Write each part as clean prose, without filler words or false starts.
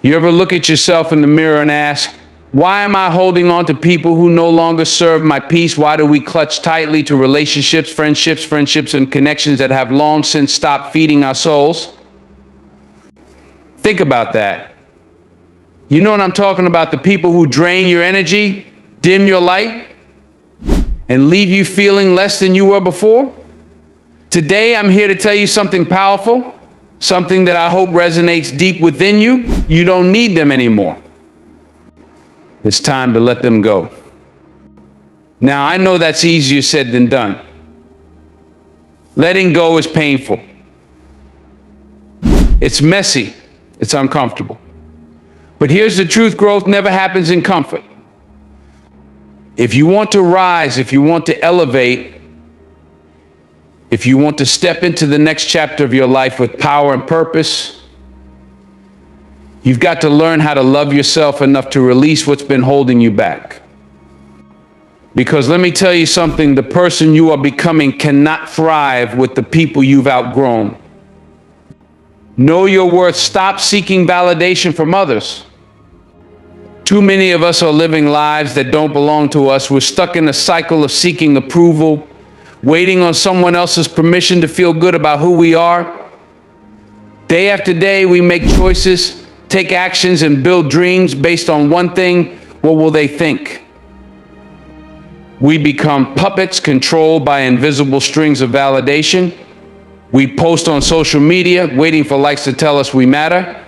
You ever look at yourself in the mirror and ask, why am I holding on to people who no longer serve my peace? Why do we clutch tightly to relationships, friendships, and connections that have long since stopped feeding our souls? Think about that. You know what I'm talking about? The people who drain your energy, dim your light, and leave you feeling less than you were before? Today, I'm here to tell you something powerful, something that I hope resonates deep within you. You don't need them anymore. It's time to let them go. Now, I know that's easier said than done. Letting go is painful. It's messy. It's uncomfortable. But here's the truth: growth never happens in comfort. If you want to rise, if you want to elevate, if you want to step into the next chapter of your life with power and purpose, you've got to learn how to love yourself enough to release what's been holding you back. Because let me tell you something, the person you are becoming cannot thrive with the people you've outgrown. Know your worth. Stop seeking validation from others. Too many of us are living lives that don't belong to us. We're stuck in a cycle of seeking approval, waiting on someone else's permission to feel good about who we are. Day after day, we make choices, take actions, and build dreams based on one thing: what will they think? We become puppets controlled by invisible strings of validation. We post on social media, waiting for likes to tell us we matter.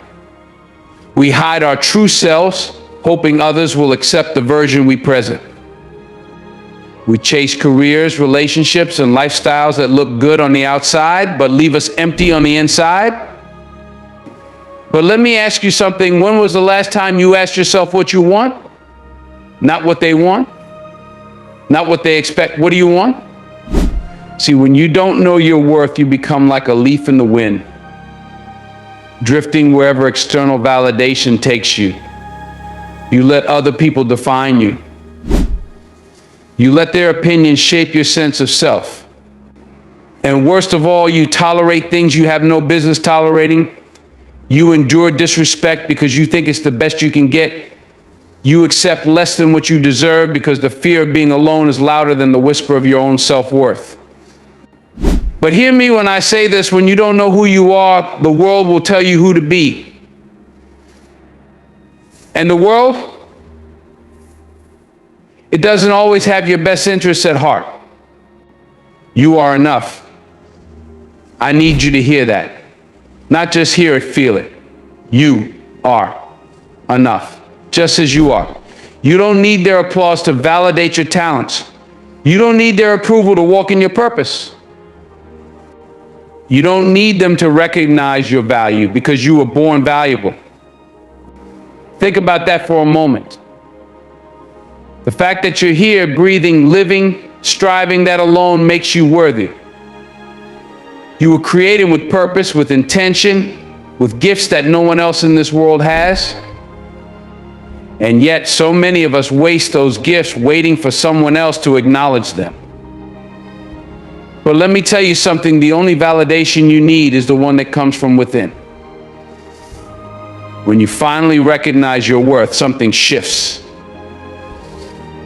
We hide our true selves, hoping others will accept the version we present. We chase careers, relationships, and lifestyles that look good on the outside, but leave us empty on the inside. But let me ask you something. When was the last time you asked yourself what you want? Not what they want. Not what they expect. What do you want? See, when you don't know your worth, you become like a leaf in the wind, drifting wherever external validation takes you. You let other people define you. You let their opinions shape your sense of self. And worst of all, you tolerate things you have no business tolerating. You endure disrespect because you think it's the best you can get. You accept less than what you deserve because the fear of being alone is louder than the whisper of your own self-worth. But hear me when I say this: when you don't know who you are, the world will tell you who to be. And the world, it doesn't always have your best interests at heart. You are enough. I need you to hear that. Not just hear it, feel it. You are enough, just as you are. You don't need their applause to validate your talents. You don't need their approval to walk in your purpose. You don't need them to recognize your value because you were born valuable. Think about that for a moment. The fact that you're here, breathing, living, striving, that alone makes you worthy. You were created with purpose, with intention, with gifts that no one else in this world has. And yet, so many of us waste those gifts waiting for someone else to acknowledge them. But let me tell you something, the only validation you need is the one that comes from within. When you finally recognize your worth, something shifts.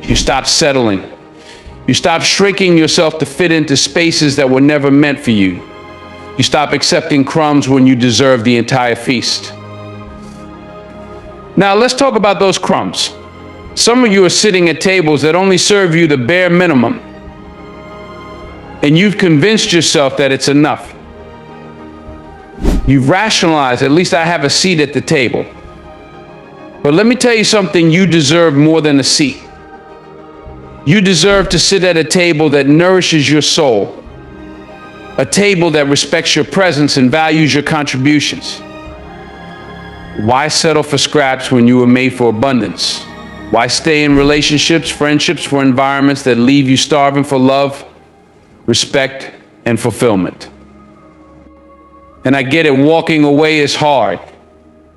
You stop settling. You stop shrinking yourself to fit into spaces that were never meant for you. You stop accepting crumbs when you deserve the entire feast. Now let's talk about those crumbs. Some of you are sitting at tables that only serve you the bare minimum, and you've convinced yourself that it's enough. You've rationalized, at least I have a seat at the table. But let me tell you something, you deserve more than a seat. You deserve to sit at a table that nourishes your soul, a table that respects your presence and values your contributions. Why settle for scraps when you were made for abundance? Why stay in relationships, friendships, for environments that leave you starving for love, respect, and fulfillment? And I get it, walking away is hard.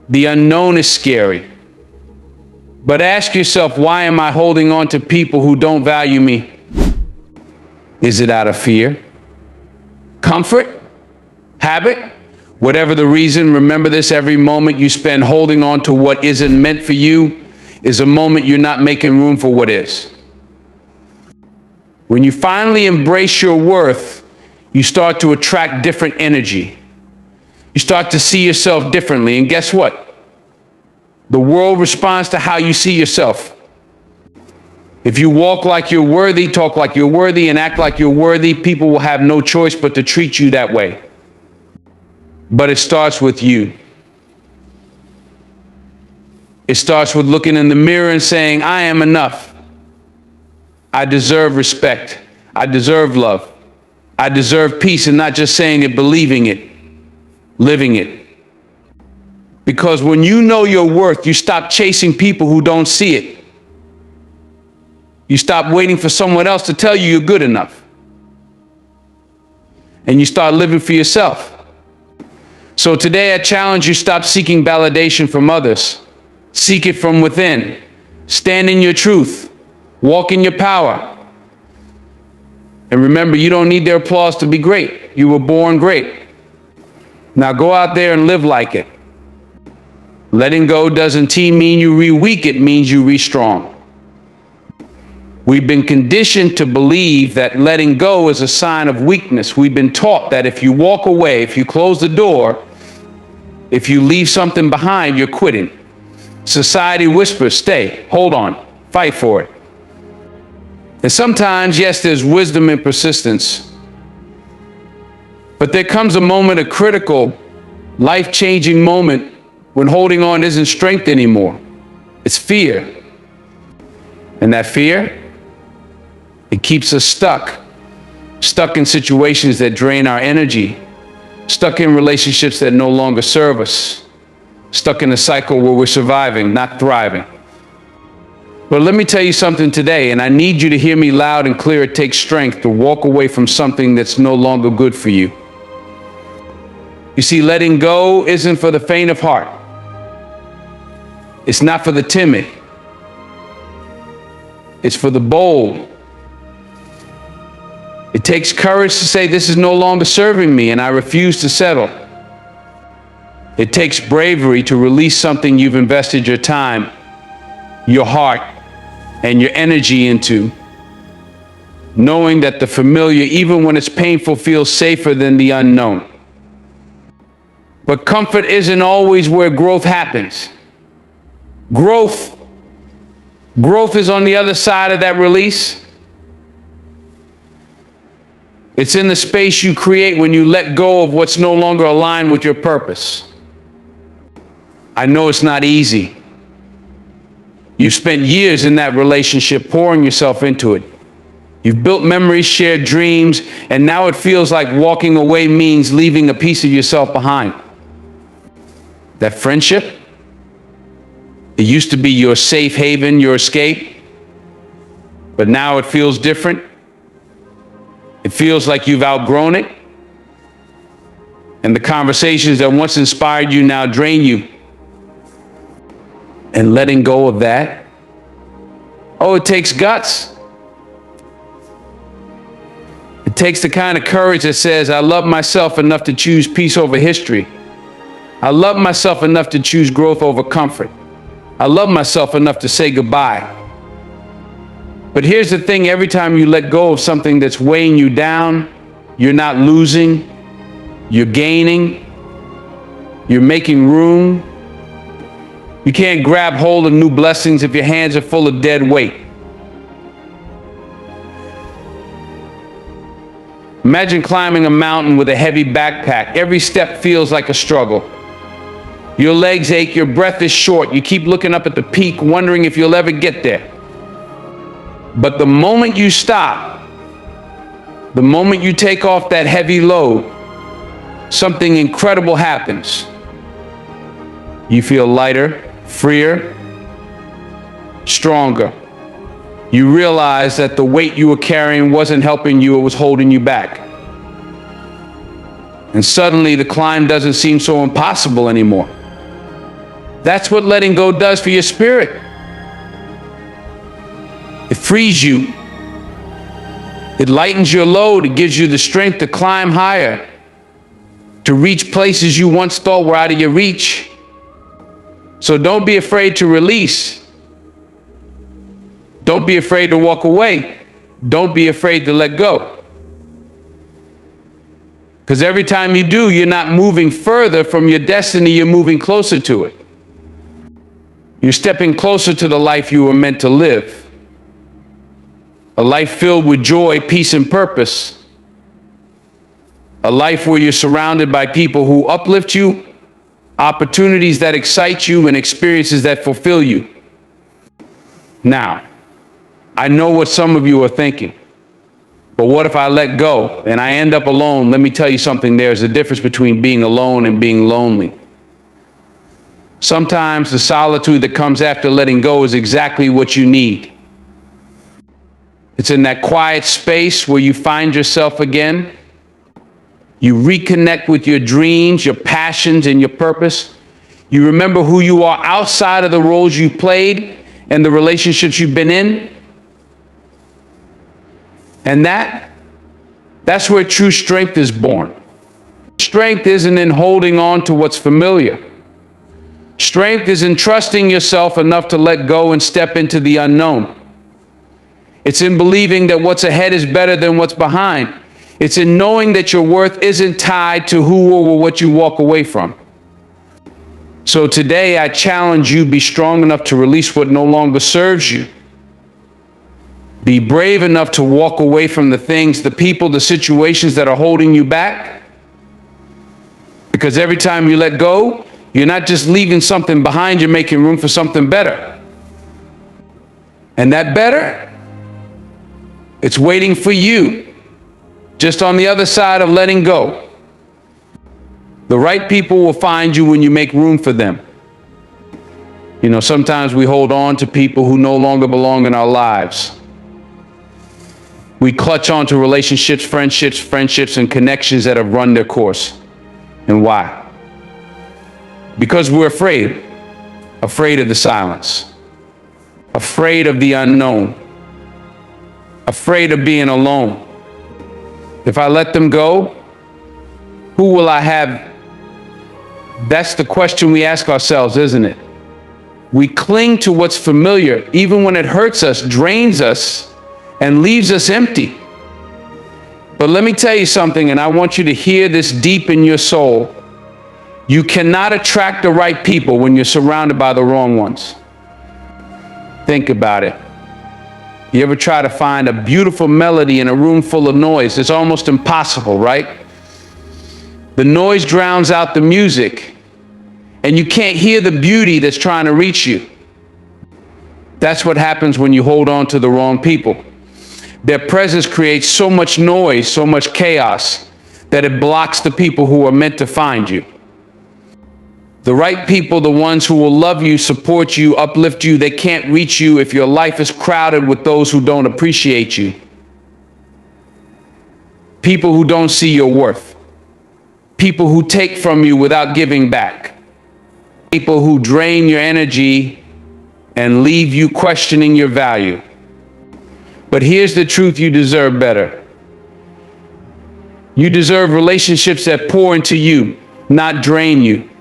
The unknown is scary. But ask yourself, why am I holding on to people who don't value me? Is it out of fear? Comfort? Habit? Whatever the reason, remember this: every moment you spend holding on to what isn't meant for you is a moment you're not making room for what is. When you finally embrace your worth, you start to attract different energy. You start to see yourself differently. And guess what? The world responds to how you see yourself. If you walk like you're worthy, talk like you're worthy, and act like you're worthy, people will have no choice but to treat you that way. But it starts with you. It starts with looking in the mirror and saying, I am enough. I deserve respect. I deserve love. I deserve peace, and not just saying it, believing it, living it. Because when you know your worth, you stop chasing people who don't see it. You stop waiting for someone else to tell you you're good enough. And you start living for yourself. So today I challenge you, stop seeking validation from others. Seek it from within. Stand in your truth. Walk in your power. And remember, you don't need their applause to be great. You were born great. Now go out there and live like it. Letting go doesn't mean you re-weak, it means you re-strong. We've been conditioned to believe that letting go is a sign of weakness. We've been taught that if you walk away, if you close the door, if you leave something behind, you're quitting. Society whispers, stay, hold on, fight for it. And sometimes, yes, there's wisdom in persistence. But there comes a moment, a critical, life-changing moment, when holding on isn't strength anymore. It's fear. And that fear, it keeps us stuck in situations that drain our energy, stuck in relationships that no longer serve us, stuck in a cycle where we're surviving, not thriving. But let me tell you something today, and I need you to hear me loud and clear. It takes strength to walk away from something that's no longer good for you. You see, letting go isn't for the faint of heart. It's not for the timid. It's for the bold. It takes courage to say, this is no longer serving me, and I refuse to settle. It takes bravery to release something you've invested your time, your heart, and your energy into, knowing that the familiar, even when it's painful, feels safer than the unknown. But comfort isn't always where growth happens. Growth is on the other side of that release. It's in the space you create when you let go of what's no longer aligned with your purpose. I know it's not easy. You've spent years in that relationship, pouring yourself into it. You've built memories, shared dreams, and now it feels like walking away means leaving a piece of yourself behind. That friendship, it used to be your safe haven, your escape, but now it feels different. It feels like you've outgrown it, and the conversations that once inspired you now drain you. And letting go of that, oh, it takes guts. It takes the kind of courage that says, I love myself enough to choose peace over history. I love myself enough to choose growth over comfort. I love myself enough to say goodbye. But here's the thing, every time you let go of something that's weighing you down, you're not losing, you're gaining, you're making room. You can't grab hold of new blessings if your hands are full of dead weight. Imagine climbing a mountain with a heavy backpack. Every step feels like a struggle. Your legs ache, your breath is short. You keep looking up at the peak, wondering if you'll ever get there. But the moment you stop, the moment you take off that heavy load, something incredible happens. You feel lighter, freer, stronger. You realize that the weight you were carrying wasn't helping you, it was holding you back. And suddenly the climb doesn't seem so impossible anymore. That's what letting go does for your spirit. It frees you. It lightens your load. It gives you the strength to climb higher. to reach places you once thought were out of your reach. So don't be afraid to release. Don't be afraid to walk away. Don't be afraid to let go. Because every time you do, you're not moving further from your destiny, you're moving closer to it. You're stepping closer to the life you were meant to live. A life filled with joy, peace, and purpose. A life where you're surrounded by people who uplift you, opportunities that excite you, and experiences that fulfill you. Now, I know what some of you are thinking, but what if I let go and I end up alone? Let me tell you something. There's a difference between being alone and being lonely. Sometimes the solitude that comes after letting go is exactly what you need. It's in that quiet space where you find yourself again. You reconnect with your dreams, your passions, and your purpose. You remember who you are outside of the roles you played and the relationships you've been in. And that's where true strength is born. Strength isn't in holding on to what's familiar. Strength is in trusting yourself enough to let go and step into the unknown. It's in believing that what's ahead is better than what's behind. It's in knowing that your worth isn't tied to who or what you walk away from. So today I challenge you, be strong enough to release what no longer serves you. Be brave enough to walk away from the things, the people, the situations that are holding you back. Because every time you let go, you're not just leaving something behind, you're making room for something better. And that better, it's waiting for you, just on the other side of letting go. The right people will find you when you make room for them. You know, sometimes we hold on to people who no longer belong in our lives. We clutch onto relationships, friendships, and connections that have run their course. And why? Because we're afraid of the silence, afraid of the unknown, afraid of being alone. If I let them go, who will I have? That's the question we ask ourselves, isn't it? We cling to what's familiar, even when it hurts us, drains us, and leaves us empty. But let me tell you something, and I want you to hear this deep in your soul. You cannot attract the right people when you're surrounded by the wrong ones. Think about it. You ever try to find a beautiful melody in a room full of noise? It's almost impossible, right? The noise drowns out the music, and you can't hear the beauty that's trying to reach you. That's what happens when you hold on to the wrong people. Their presence creates so much noise, so much chaos, that it blocks the people who are meant to find you. The right people, the ones who will love you, support you, uplift you, they can't reach you if your life is crowded with those who don't appreciate you. People who don't see your worth. People who take from you without giving back. People who drain your energy and leave you questioning your value. But here's the truth, you deserve better. You deserve relationships that pour into you, not drain you.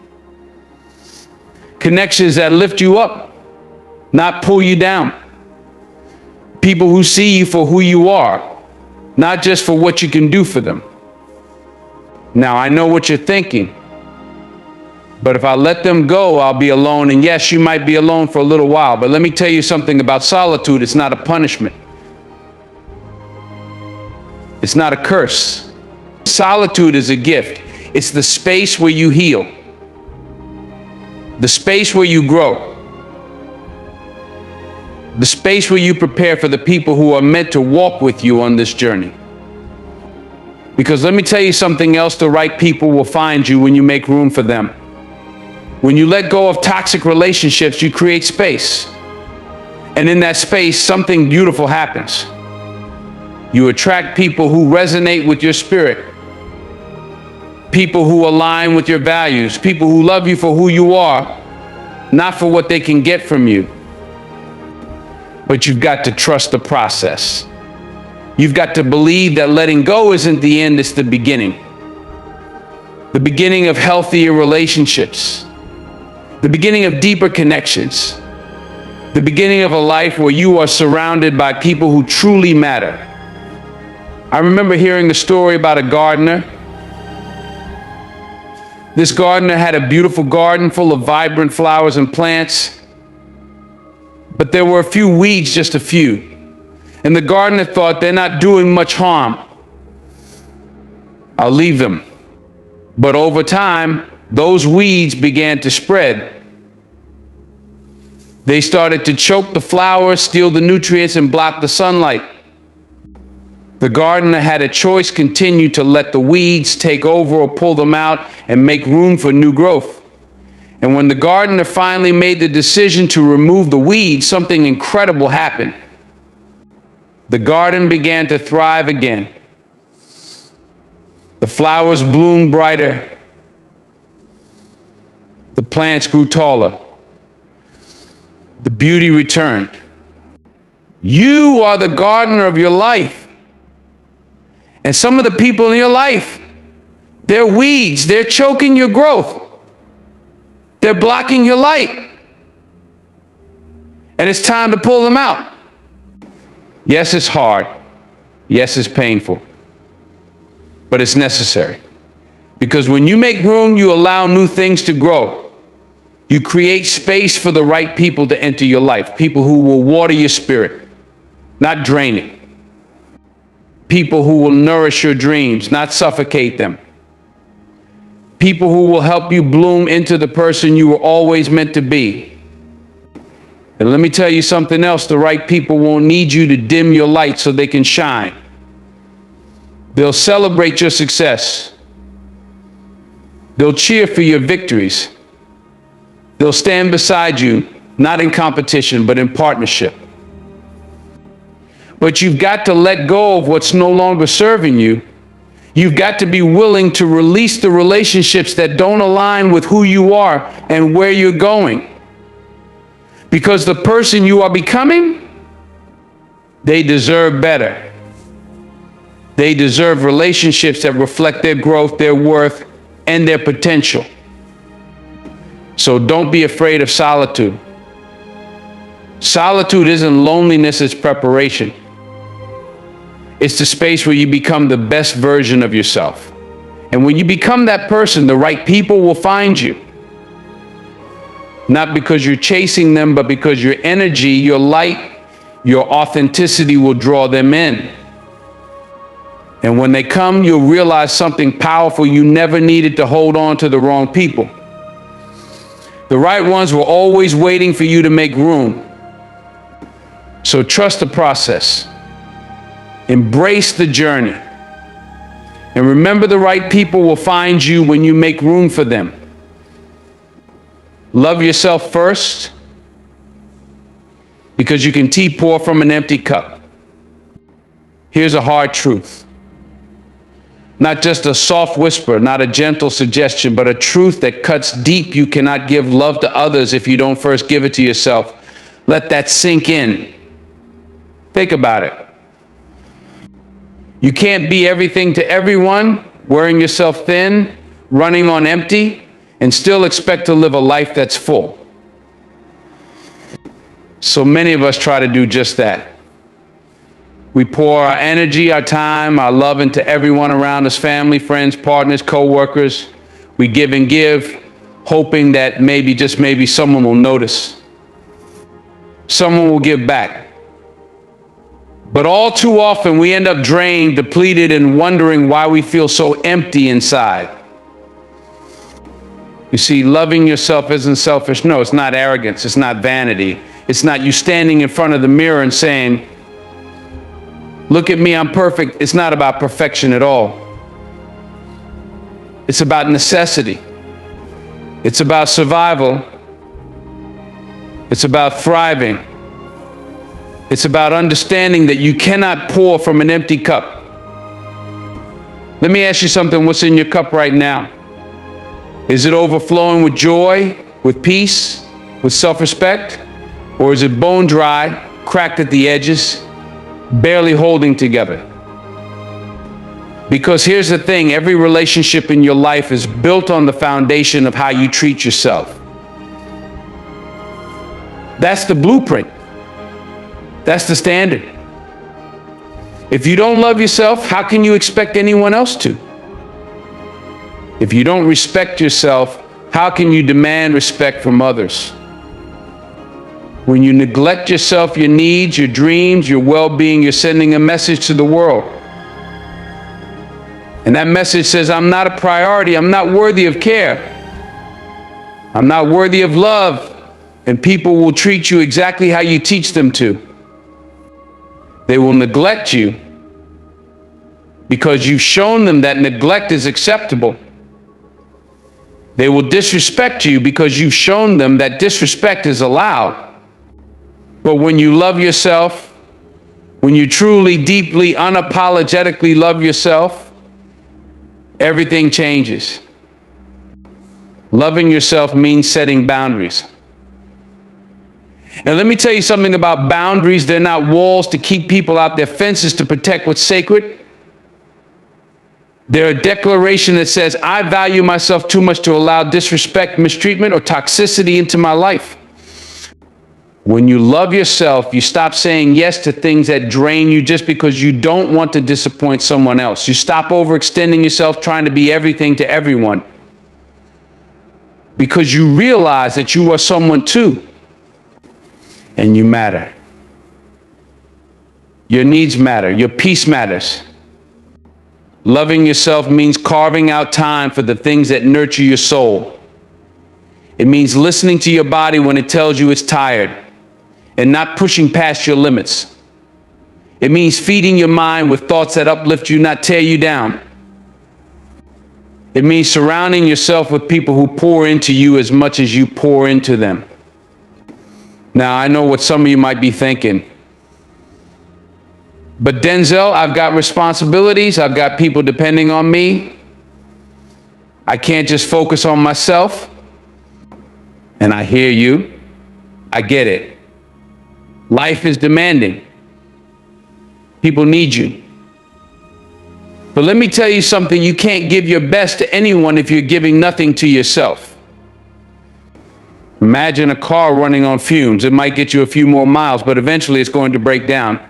Connections that lift you up, not pull you down. People who see you for who you are, not just for what you can do for them. Now, I know what you're thinking, but if I let them go, I'll be alone. And yes, you might be alone for a little while, but let me tell you something about solitude. It's not a punishment. It's not a curse. Solitude is a gift. It's the space where you heal. The space where you grow. The space where you prepare for the people who are meant to walk with you on this journey. Because let me tell you something else, the right people will find you when you make room for them. When you let go of toxic relationships, you create space. And in that space, something beautiful happens. You attract people who resonate with your spirit. People who align with your values. People who love you for who you are, not for what they can get from you. But you've got to trust the process. You've got to believe that letting go isn't the end, it's the beginning. the beginning of healthier relationships, the beginning of deeper connections, the beginning of a life where you are surrounded by people who truly matter. I remember hearing a story about a gardener. This gardener had a beautiful garden full of vibrant flowers and plants, but there were a few weeds, just a few. And the gardener thought, they're not doing much harm, I'll leave them. But over time, those weeds began to spread. They started to choke the flowers, steal the nutrients, and block the sunlight. The gardener had a choice: continue to let the weeds take over or pull them out and make room for new growth. And when the gardener finally made the decision to remove the weeds, something incredible happened. The garden began to thrive again. The flowers bloomed brighter. The plants grew taller. The beauty returned. You are the gardener of your life. And some of the people in your life, they're weeds. They're choking your growth. They're blocking your light. And it's time to pull them out. Yes, it's hard. Yes, it's painful. But it's necessary. Because when you make room, you allow new things to grow. You create space for the right people to enter your life. People who will water your spirit, not drain it. People who will nourish your dreams, not suffocate them. People who will help you bloom into the person you were always meant to be. And let me tell you something else. The right people won't need you to dim your light so they can shine. They'll celebrate your success. They'll cheer for your victories. They'll stand beside you, not in competition, but in partnership. But you've got to let go of what's no longer serving you. You've got to be willing to release the relationships that don't align with who you are and where you're going. Because the person you are becoming, they deserve better. They deserve relationships that reflect their growth, their worth, and their potential. So don't be afraid of solitude. Solitude isn't loneliness, it's preparation. It's the space where you become the best version of yourself. And when you become that person, the right people will find you. Not because you're chasing them, but because your energy, your light, your authenticity will draw them in. And when they come, you'll realize something powerful: you never needed to hold on to the wrong people. The right ones were always waiting for you to make room. So trust the process. Embrace the journey. And remember, the right people will find you when you make room for them. Love yourself first, because you can pour from an empty cup. Here's a hard truth. Not just a soft whisper, not a gentle suggestion, but a truth that cuts deep. You cannot give love to others if you don't first give it to yourself. Let that sink in. Think about it. You can't be everything to everyone, wearing yourself thin, running on empty, and still expect to live a life that's full. So many of us try to do just that. We pour our energy, our time, our love into everyone around us: family, friends, partners, co-workers. We give and give, hoping that maybe, just maybe, someone will notice. Someone will give back. But all too often, we end up drained, depleted, and wondering why we feel so empty inside. You see, loving yourself isn't selfish. No, it's not arrogance. It's not vanity. It's not you standing in front of the mirror and saying, "Look at me, I'm perfect." It's not about perfection at all. It's about necessity. It's about survival. It's about thriving. It's about understanding that you cannot pour from an empty cup. Let me ask you something. What's in your cup right now? Is it overflowing with joy, with peace, with self-respect? Or is it bone dry, cracked at the edges, barely holding together? Because here's the thing, every relationship in your life is built on the foundation of how you treat yourself. That's the blueprint. That's the standard. If you don't love yourself, how can you expect anyone else to? If you don't respect yourself, how can you demand respect from others? When you neglect yourself, your needs, your dreams, your well-being, you're sending a message to the world. And that message says, I'm not a priority. I'm not worthy of care. I'm not worthy of love. And people will treat you exactly how you teach them to. They will neglect you because you've shown them that neglect is acceptable. They will disrespect you because you've shown them that disrespect is allowed. But when you love yourself, when you truly, deeply, unapologetically love yourself, everything changes. Loving yourself means setting boundaries. And let me tell you something about boundaries. They're not walls to keep people out, they're fences to protect what's sacred. They're a declaration that says, I value myself too much to allow disrespect, mistreatment, or toxicity into my life. When you love yourself, you stop saying yes to things that drain you just because you don't want to disappoint someone else. You stop overextending yourself trying to be everything to everyone. Because you realize that you are someone too. And you matter. Your needs matter. Your peace matters. Loving yourself means carving out time for the things that nurture your soul. It means listening to your body when it tells you it's tired and not pushing past your limits. It means feeding your mind with thoughts that uplift you, not tear you down. It means surrounding yourself with people who pour into you as much as you pour into them. Now, I know what some of you might be thinking. But Denzel, I've got responsibilities. I've got people depending on me. I can't just focus on myself. And I hear you. I get it. Life is demanding. People need you. But let me tell you something. You can't give your best to anyone if you're giving nothing to yourself. Imagine a car running on fumes. It might get you a few more miles, but eventually it's going to break down.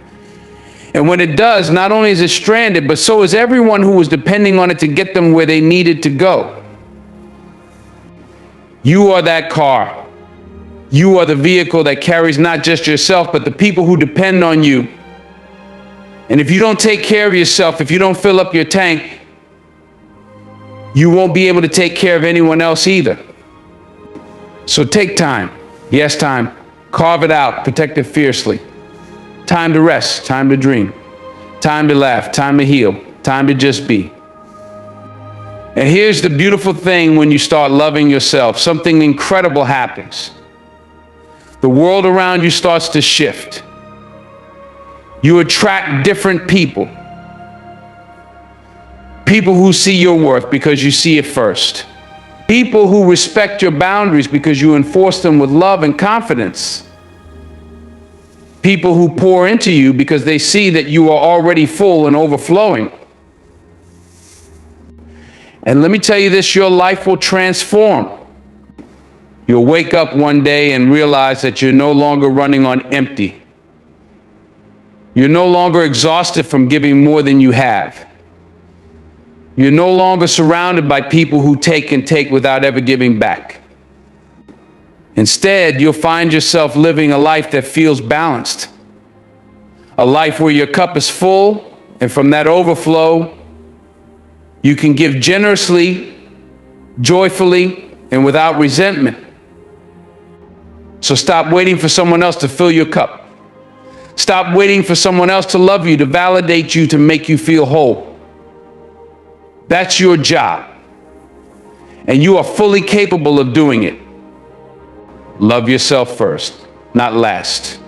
And when it does, not only is it stranded, but so is everyone who was depending on it to get them where they needed to go. You are that car. You are the vehicle that carries not just yourself, but the people who depend on you. And if you don't take care of yourself, if you don't fill up your tank, you won't be able to take care of anyone else either. So take time. Yes, time. Carve it out. Protect it fiercely. Time to rest. Time to dream. Time to laugh. Time to heal. Time to just be. And here's the beautiful thing when you start loving yourself. Something incredible happens. The world around you starts to shift. You attract different people. People who see your worth because you see it first. People who respect your boundaries because you enforce them with love and confidence. People who pour into you because they see that you are already full and overflowing. And let me tell you this, your life will transform. You'll wake up one day and realize that you're no longer running on empty. You're no longer exhausted from giving more than you have. You're no longer surrounded by people who take and take without ever giving back. Instead, you'll find yourself living a life that feels balanced. A life where your cup is full, and from that overflow, you can give generously, joyfully, and without resentment. So stop waiting for someone else to fill your cup. Stop waiting for someone else to love you, to validate you, to make you feel whole. That's your job. And you are fully capable of doing it. Love yourself first, not last.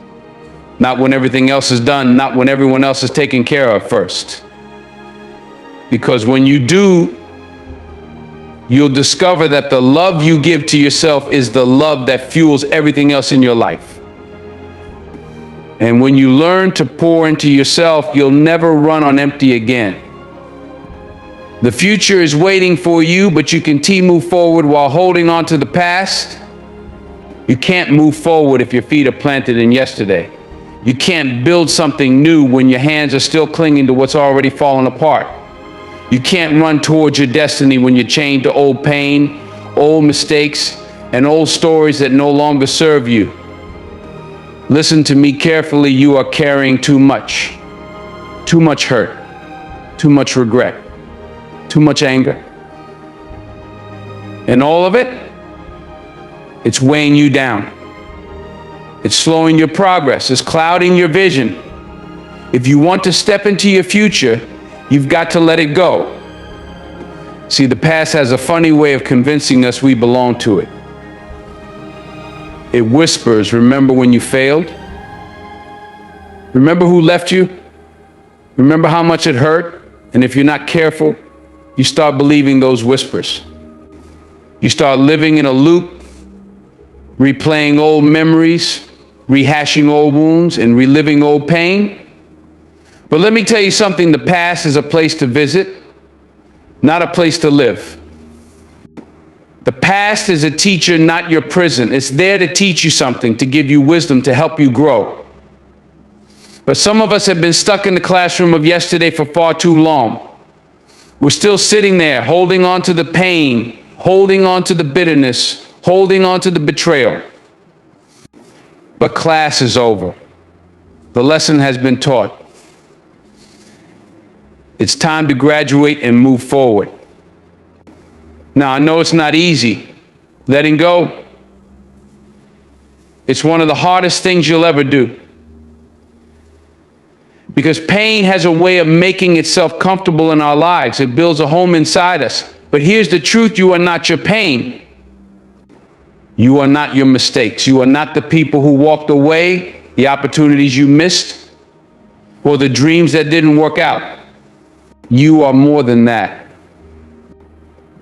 Not when everything else is done, not when everyone else is taken care of first. Because when you do, you'll discover that the love you give to yourself is the love that fuels everything else in your life. And when you learn to pour into yourself, you'll never run on empty again. The future is waiting for you, but you can move forward while holding on to the past. You can't move forward if your feet are planted in yesterday. You can't build something new when your hands are still clinging to what's already fallen apart. You can't run towards your destiny when you're chained to old pain, old mistakes, and old stories that no longer serve you. Listen to me carefully. You are carrying too much hurt, too much regret, too much anger. And all of it, it's weighing you down. It's slowing your progress. It's clouding your vision. If you want to step into your future, you've got to let it go. See, the past has a funny way of convincing us we belong to it. It whispers, remember when you failed? Remember who left you? Remember how much it hurt? And if you're not careful, you start believing those whispers. You start living in a loop, replaying old memories, rehashing old wounds, and reliving old pain. But let me tell you something, the past is a place to visit, not a place to live. The past is a teacher, not your prison. It's there to teach you something, to give you wisdom, to help you grow. But some of us have been stuck in the classroom of yesterday for far too long. We're still sitting there, holding on to the pain, holding on to the bitterness, holding on to the betrayal. But class is over. The lesson has been taught. It's time to graduate and move forward. Now, I know it's not easy. Letting go, it's one of the hardest things you'll ever do. Because pain has a way of making itself comfortable in our lives. It builds a home inside us. But here's the truth, you are not your pain. You are not your mistakes. You are not the people who walked away, the opportunities you missed, or the dreams that didn't work out. You are more than that.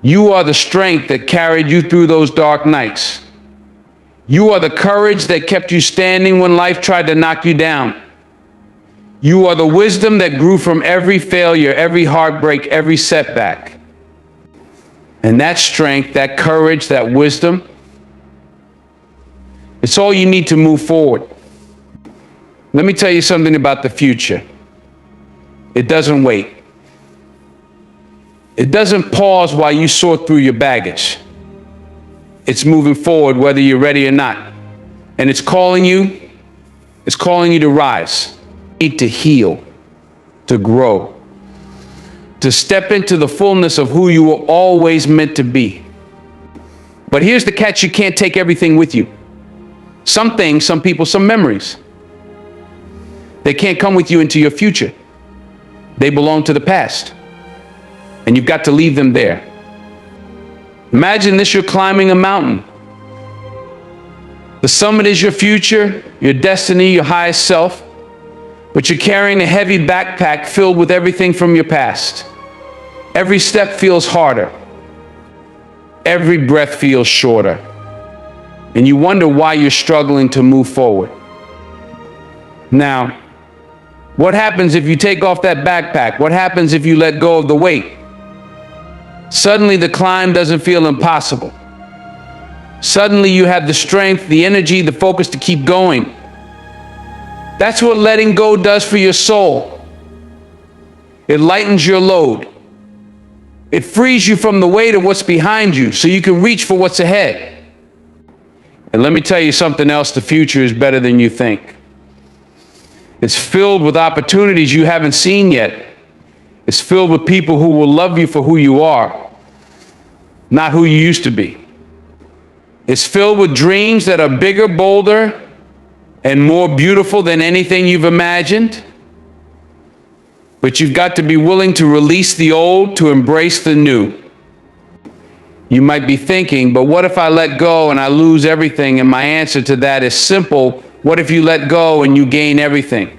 You are the strength that carried you through those dark nights. You are the courage that kept you standing when life tried to knock you down. You are the wisdom that grew from every failure, every heartbreak, every setback. And that strength, that courage, that wisdom, it's all you need to move forward. Let me tell you something about the future. It doesn't wait. It doesn't pause while you sort through your baggage. It's moving forward whether you're ready or not. And it's calling you to rise, to heal, to grow, to step into the fullness of who you were always meant to be. But here's the catch, you can't take everything with you. Some things, some people, some memories, they can't come with you into your future. They belong to the past. And you've got to leave them there. Imagine this, you're climbing a mountain. The summit is your future, your destiny, your highest self, but you're carrying a heavy backpack filled with everything from your past. Every step feels harder. Every breath feels shorter. And you wonder why you're struggling to move forward. Now, what happens if you take off that backpack? What happens if you let go of the weight? Suddenly the climb doesn't feel impossible. Suddenly you have the strength, the energy, the focus to keep going. That's what letting go does for your soul. It lightens your load. It frees you from the weight of what's behind you so you can reach for what's ahead. And let me tell you something else, the future is better than you think. It's filled with opportunities you haven't seen yet. It's filled with people who will love you for who you are, not who you used to be. It's filled with dreams that are bigger, bolder, and more beautiful than anything you've imagined. But you've got to be willing to release the old to embrace the new. You might be thinking, but what if I let go and I lose everything? And my answer to that is simple. What if you let go and you gain everything?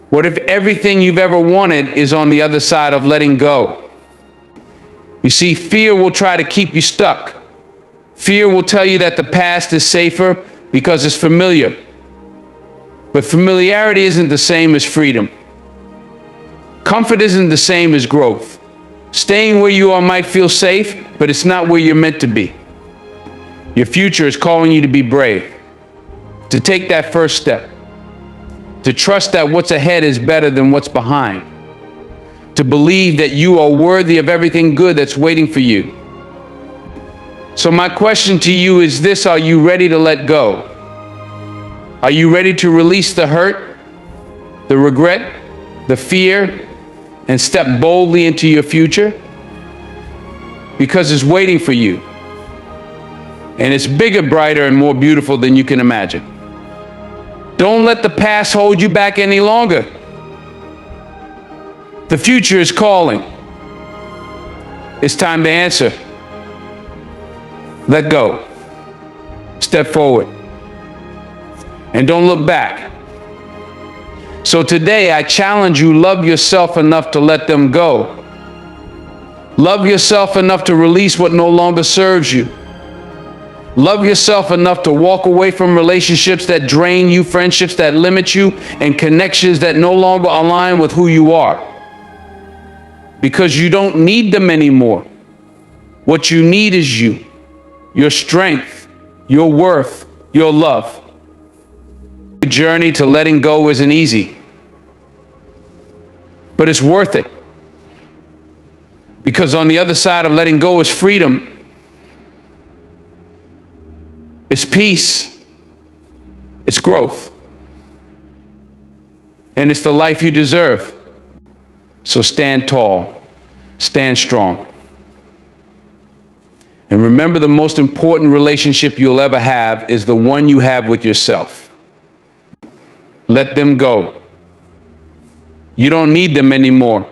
What if everything you've ever wanted is on the other side of letting go? You see, fear will try to keep you stuck. Fear will tell you that the past is safer because it's familiar. But familiarity isn't the same as freedom. Comfort isn't the same as growth. Staying where you are might feel safe, but it's not where you're meant to be. Your future is calling you to be brave, to take that first step, to trust that what's ahead is better than what's behind, to believe that you are worthy of everything good that's waiting for you. So my question to you is this: are you ready to let go? Are you ready to release the hurt, the regret, the fear, and step boldly into your future? Because it's waiting for you. And it's bigger, brighter, and more beautiful than you can imagine. Don't let the past hold you back any longer. The future is calling. It's time to answer. Let go. Step forward. And don't look back. So today I challenge you, love yourself enough to let them go. Love yourself enough to release what no longer serves you. Love yourself enough to walk away from relationships that drain you, friendships that limit you, and connections that no longer align with who you are. Because you don't need them anymore. What you need is you, your strength, your worth, your love. The journey to letting go isn't easy, but it's worth it. Because on the other side of letting go is freedom. It's peace. It's growth. And it's the life you deserve. So stand tall. Stand strong. And remember, the most important relationship you'll ever have is the one you have with yourself. Let them go. You don't need them anymore.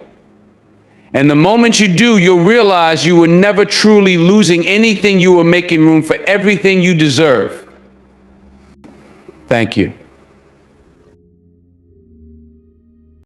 And the moment you do, you'll realize you were never truly losing anything. You were making room for everything you deserve. Thank you.